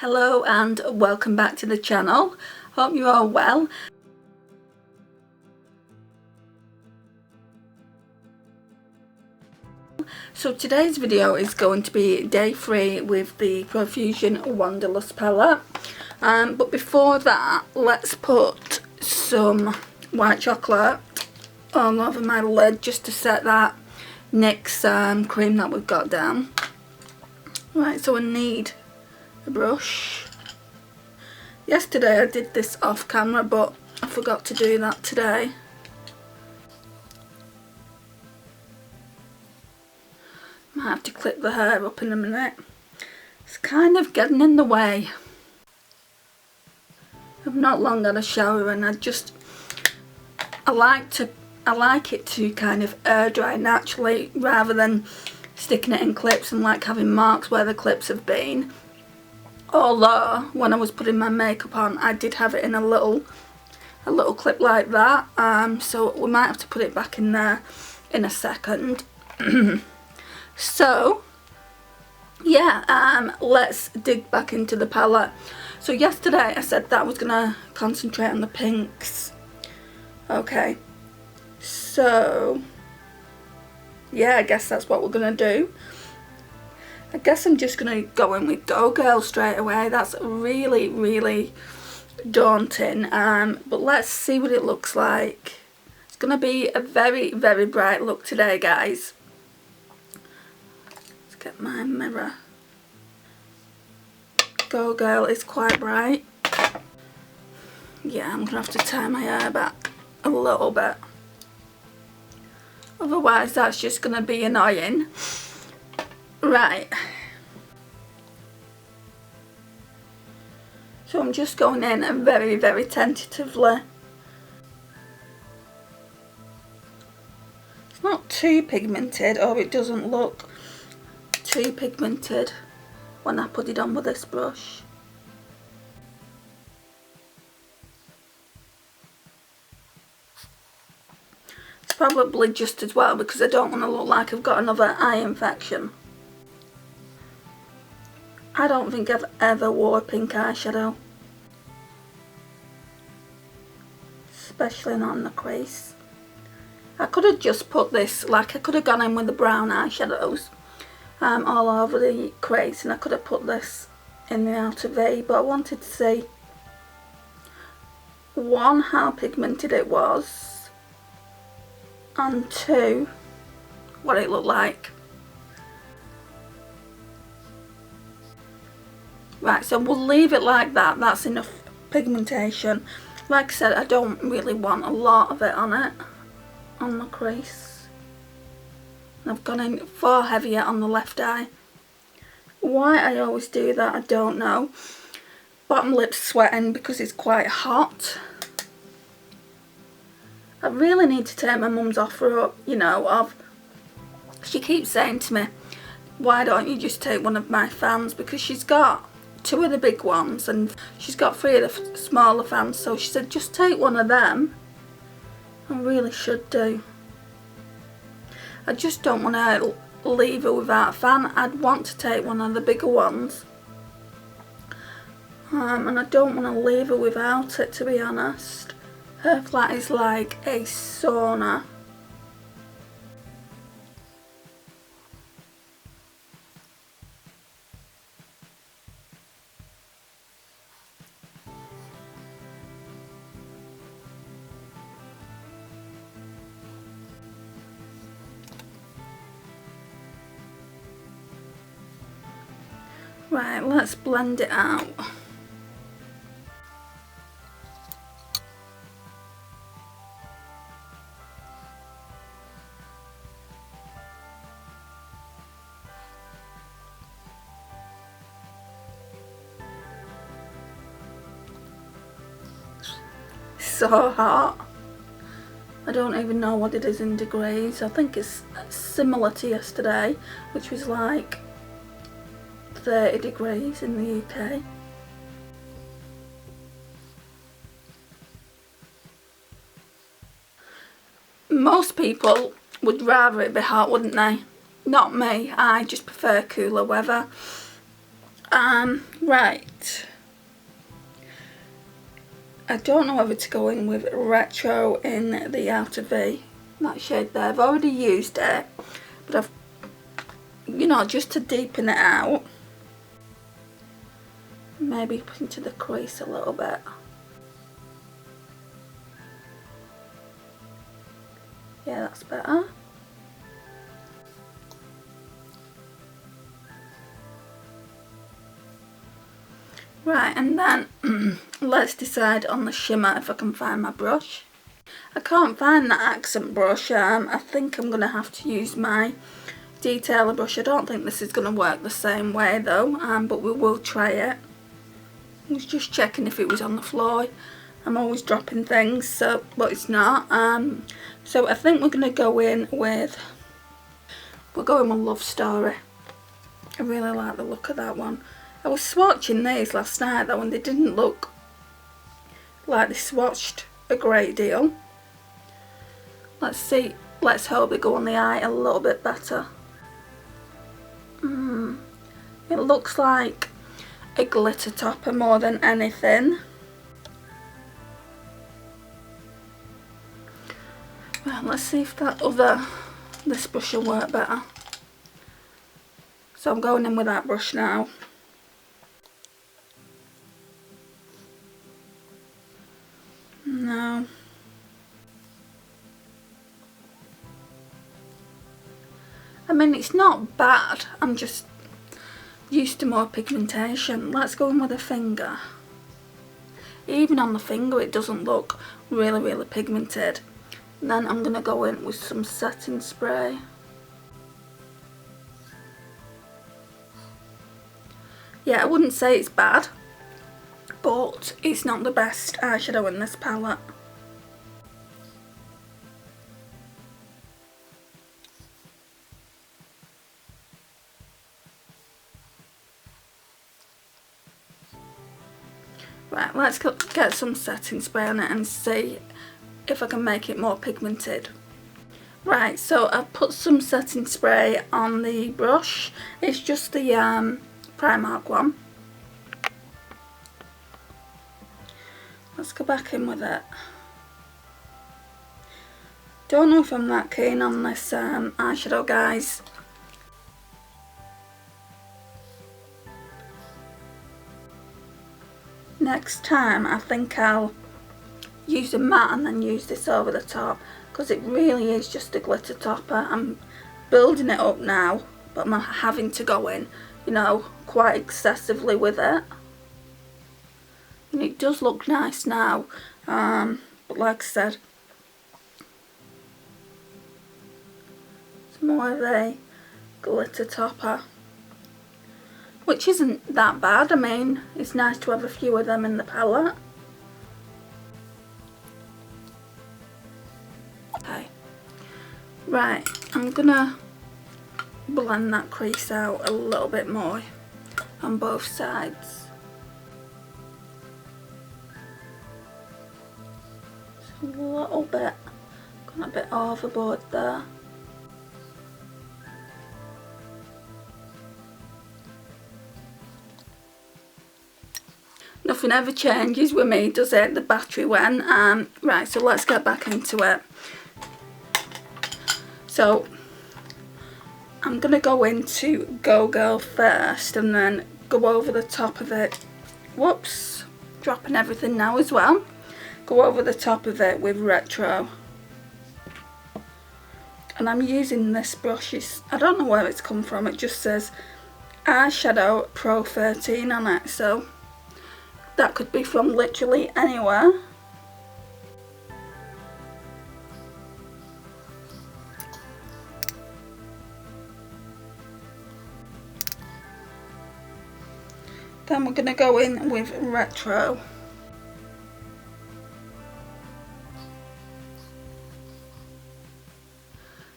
Hello and welcome back to the channel. Hope you're all well. So today's video is going to be day 3 with the Profusion Wanderlust palette. But before that, let's put some white chocolate all over my lid just to set that NYX cream that we've got down. Right, so I need a brush. Yesterday I did this off camera, but I forgot to do that today. Might have to clip the hair up in a minute. It's kind of getting in the way. I've not long had a shower and I like it to kind of air dry naturally rather than sticking it in clips and like having marks where the clips have been. Although when I was putting my makeup on, I did have it in a little clip like that. So we might have to put it back in there in a second. So yeah, let's dig back into the palette. So yesterday I said that I was gonna concentrate on the pinks. Okay, so yeah, I guess that's what we're gonna do. I guess I'm just gonna go in with Go Girl straight away. That's really daunting, but let's see what it looks like. It's gonna be a very bright look today, guys. Let's get my mirror. Go Girl is quite bright. Yeah, I'm gonna have to tie my hair back a little bit, otherwise that's just gonna be annoying. Right, so I'm just going in very tentatively. It's not too pigmented, or it doesn't look too pigmented when I put it on with this brush. It's probably just as well because I don't want to look like I've got another eye infection. I don't think I've ever wore pink eyeshadow, especially not on the crease. I could have just put this, like I could have gone in with the brown eyeshadows all over the crease, and I could have put this in the outer V, but I wanted to see, one, how pigmented it was, and two, what it looked like. Right, so we'll leave it like that. That's enough pigmentation. Like I said, I don't really want a lot of it on it, on the crease. I've gone in far heavier on the left eye. Why I always do that, I don't know. Bottom lip's sweating because it's quite hot. I really need to take my mum's offer up, you know, she keeps saying to me, why don't you just take one of my fans, because she's got 2 of the big ones and she's got 3 of the smaller fans, so she said just take one of them. I really should do. I just don't want to leave her without a fan. I'd want to take one of the bigger ones, and I don't want to leave her without it, to be honest. Her flat is like a sauna. Right, let's blend it out. So hot. I don't even know what it is in degrees. I think it's similar to yesterday, which was like 30 degrees in the UK. Most people would rather it be hot, wouldn't they? Not me. I just prefer cooler weather. Right. I don't know whether to go in with Retro in the Outer V, that shade there. I've already used it, but I've, you know, just to deepen it out, maybe up into the crease a little bit. Yeah, that's better. Right, and then let's decide on the shimmer if I can find my brush. I can't find that accent brush. I think I'm going to have to use my detailer brush. I don't think this is going to work the same way though, but we will try it. I was just checking if it was on the floor. I'm always dropping things, so but it's not. So I think we're going to go in with, Love Story. I really like the look of that one. I was swatching these last night though, and they didn't look like they swatched a great deal. Let's see, let's hope they go on the eye a little bit better. It looks like a glitter topper more than anything. Well, let's see if this brush will work better. So I'm going in with that brush now. No. I mean, it's not bad, I'm just used to more pigmentation. Let's go in with a finger. Even on the finger it doesn't look really pigmented. And then I'm going to go in with some setting spray. Yeah, I wouldn't say it's bad, but it's not the best eyeshadow in this palette. Right, let's get some setting spray on it and see if I can make it more pigmented. Right, so I've put some setting spray on the brush. It's just the Primark one. Let's go back in with it. Don't know if I'm that keen on this eyeshadow, guys. Next time I think I'll use a matte and then use this over the top, because it really is just a glitter topper. I'm building it up now, but I'm having to go in, you know, quite excessively with it. And it does look nice now, but like I said, it's more of a glitter topper, which isn't that bad. I mean, it's nice to have a few of them in the palette. Okay, right, I'm gonna blend that crease out a little bit more on both sides. Just a little bit, gone a bit overboard there. Nothing ever changes with me, does it? The battery went. Right, so let's get back into it. So I'm going to go into Go Girl first and then go over the top of it. Whoops, dropping everything now as well. Go over the top of it with Retro. And I'm using this brush. I don't know where it's come from. It just says Eyeshadow Pro 13 on it. So that could be from literally anywhere. Then we're going to go in with Retro.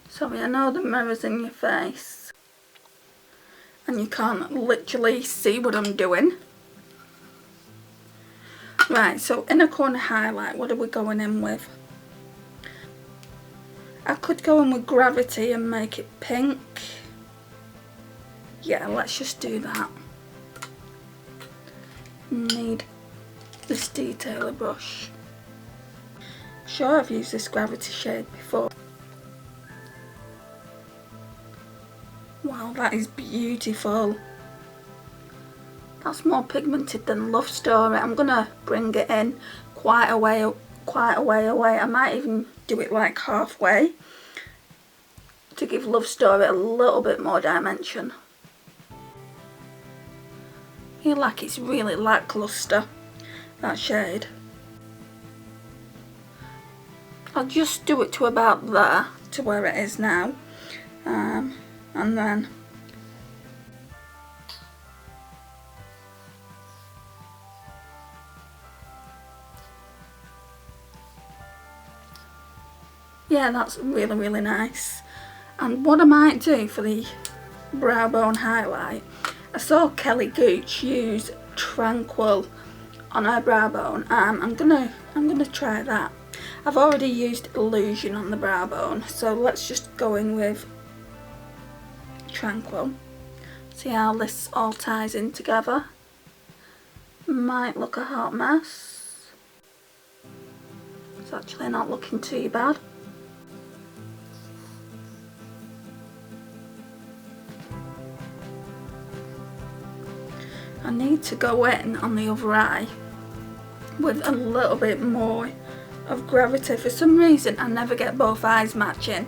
Sorry, I know the mirror's in your face and you can't literally see what I'm doing. Right, so inner corner highlight, what are we going in with? I could go in with Gravity and make it pink. Yeah, let's just do that. Need this detailer brush. Sure, I've used this gravity shade before. Wow, that is beautiful. That's more pigmented than Love Story. I'm gonna bring it in quite a way away. I might even do it like halfway to give Love Story a little bit more dimension. I feel like it's really lackluster, that shade. I'll just do it to about there, to where it is now, and then yeah, that's really, really nice. And what I might do for the brow bone highlight, I saw Kelly Gooch use Tranquil on her brow bone. I'm gonna try that. I've already used Illusion on the brow bone, so let's just go in with Tranquil. See how this all ties in together. Might look a hot mess. It's actually not looking too bad. I need to go in on the other eye with a little bit more of gravity. For some reason I never get both eyes matching.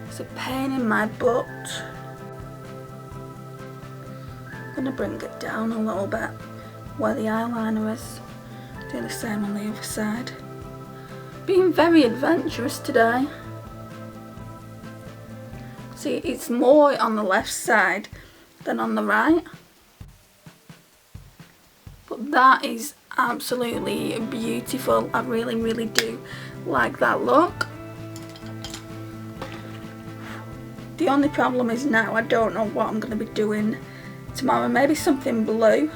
It's a pain in my butt. I'm going to bring it down a little bit where the eyeliner is. Do the same on the other side. Being very adventurous today. See, it's more on the left side than on the right, but that is absolutely beautiful. I really do like that look. The only problem is now I don't know what I'm going to be doing tomorrow. Maybe something blue,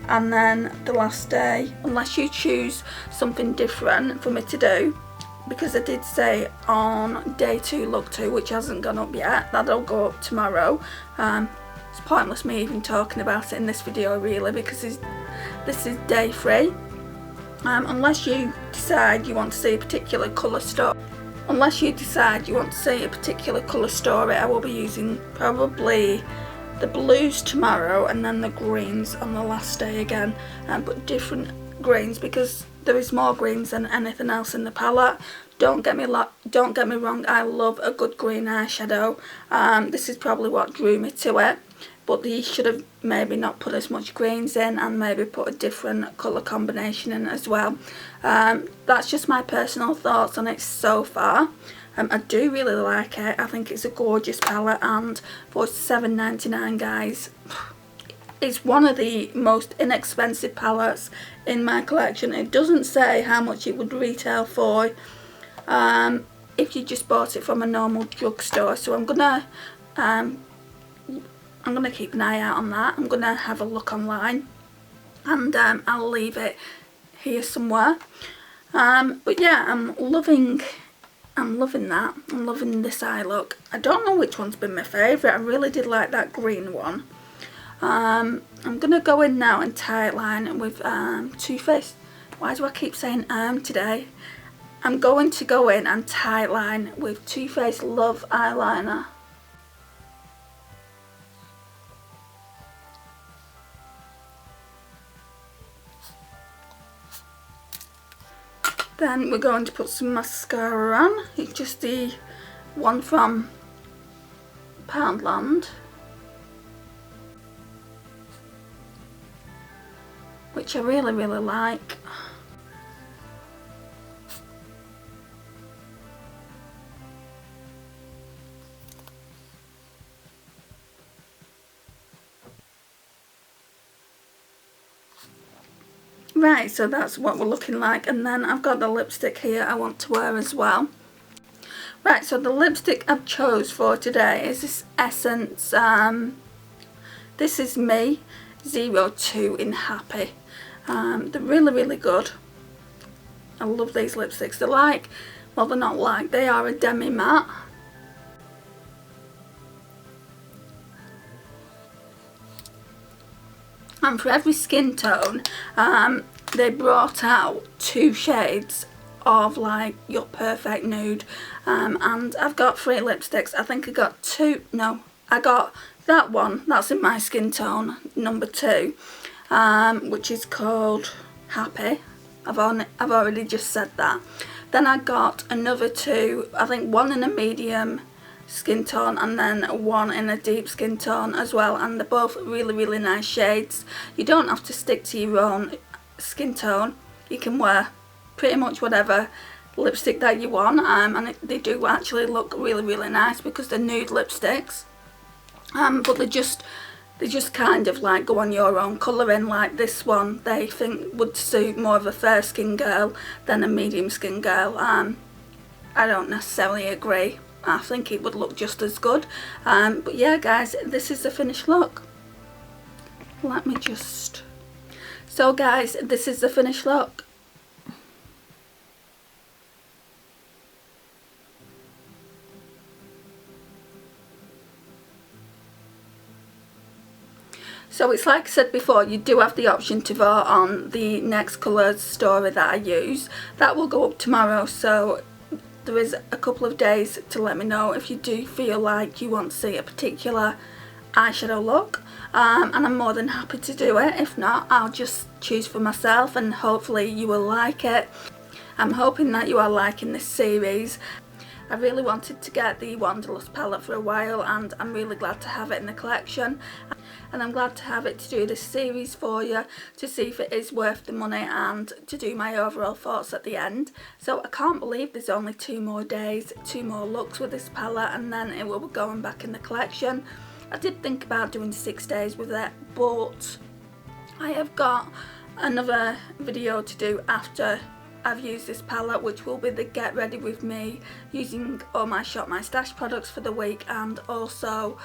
and then the last day, unless you choose something different for me to do, because I did say on day 2 look 2, which hasn't gone up yet, that'll go up tomorrow. It's pointless me even talking about it in this video really, because this is day 3. Unless you decide you want to see a particular colour story. I will be using probably the blues tomorrow and then the greens on the last day again, but different greens because there is more greens than anything else in the palette. Don't get me wrong, I love a good green eyeshadow. This is probably what drew me to it, but they should have maybe not put as much greens in and maybe put a different colour combination in as well. That's just my personal thoughts on it so far. I do really like it. I think it's a gorgeous palette, and for $7.99, guys, it's one of the most inexpensive palettes in my collection. It doesn't say how much it would retail for if you just bought it from a normal drugstore, so I'm gonna keep an eye out on that. I'm gonna have a look online, and I'll leave it here somewhere. But yeah, I'm loving that. I'm loving this eye look. I don't know which one's been my favourite. I really did like that green one. I'm gonna go in now and tightline with Too Faced. Why do I keep saying today? I'm going to go in and tightline with Too Faced Love eyeliner. Then we're going to put some mascara on. It's just the one from Poundland, which I really like. Right, so that's what we're looking like, and then I've got the lipstick here I want to wear as well. Right, so the lipstick I've chose for today is this Essence, This Is Me 02 in Happy. They're really good. I love these lipsticks. They're like, well, they're not like, they are a demi matte. and for every skin tone they brought out 2 shades of like your perfect nude, and I've got 3 lipsticks. I think I got 2, no, I got that one that's in my skin tone, number 2, which is called Happy. I've already just said that. Then I got another 2, I think one in a medium skin tone and then one in a deep skin tone as well, and they're both really nice shades. You don't have to stick to your own skin tone. You can wear pretty much whatever lipstick that you want, and they do actually look really nice because they're nude lipsticks, but they just kind of like go on your own colouring. Like this one they think would suit more of a fair skin girl than a medium skin girl. I don't necessarily agree. I think it would look just as good, but yeah guys, this is the finished look. Let me just, so guys, this is the finished look. So it's like I said before, you do have the option to vote on the next colour story that I use. That will go up tomorrow, so there is a couple of days to let me know if you do feel like you want to see a particular eyeshadow look, and I'm more than happy to do it. If not, I'll just choose for myself and hopefully you will like it. I'm hoping that you are liking this series. I really wanted to get the Wanderlust palette for a while, and I'm really glad to have it in the collection, and I'm glad to have it to do this series for you, to see if it is worth the money and to do my overall thoughts at the end. So I can't believe there's only 2 more days, 2 more looks with this palette, and then it will be going back in the collection. I did think about doing 6 days with it, but I have got another video to do after I've used this palette, which will be the get ready with me using all my Shop My Stash products for the week, and also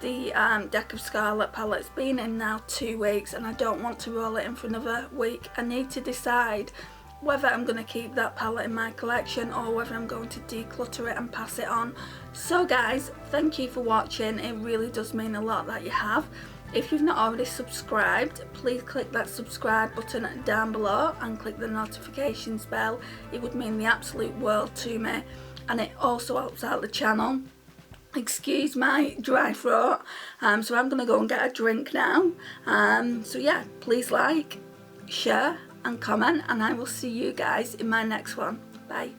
the Deck of Scarlet palette. It's been in now 2 weeks and I don't want to roll it in for another week. I need to decide whether I'm going to keep that palette in my collection or whether I'm going to declutter it and pass it on. So guys, thank you for watching. It really does mean a lot that you have. If you've not already subscribed, please click that subscribe button down below and click the notifications bell. It would mean the absolute world to me, and it also helps out the channel. Excuse my dry throat, so I'm going to go and get a drink now. So yeah, please like, share and comment, and I will see you guys in my next one. Bye.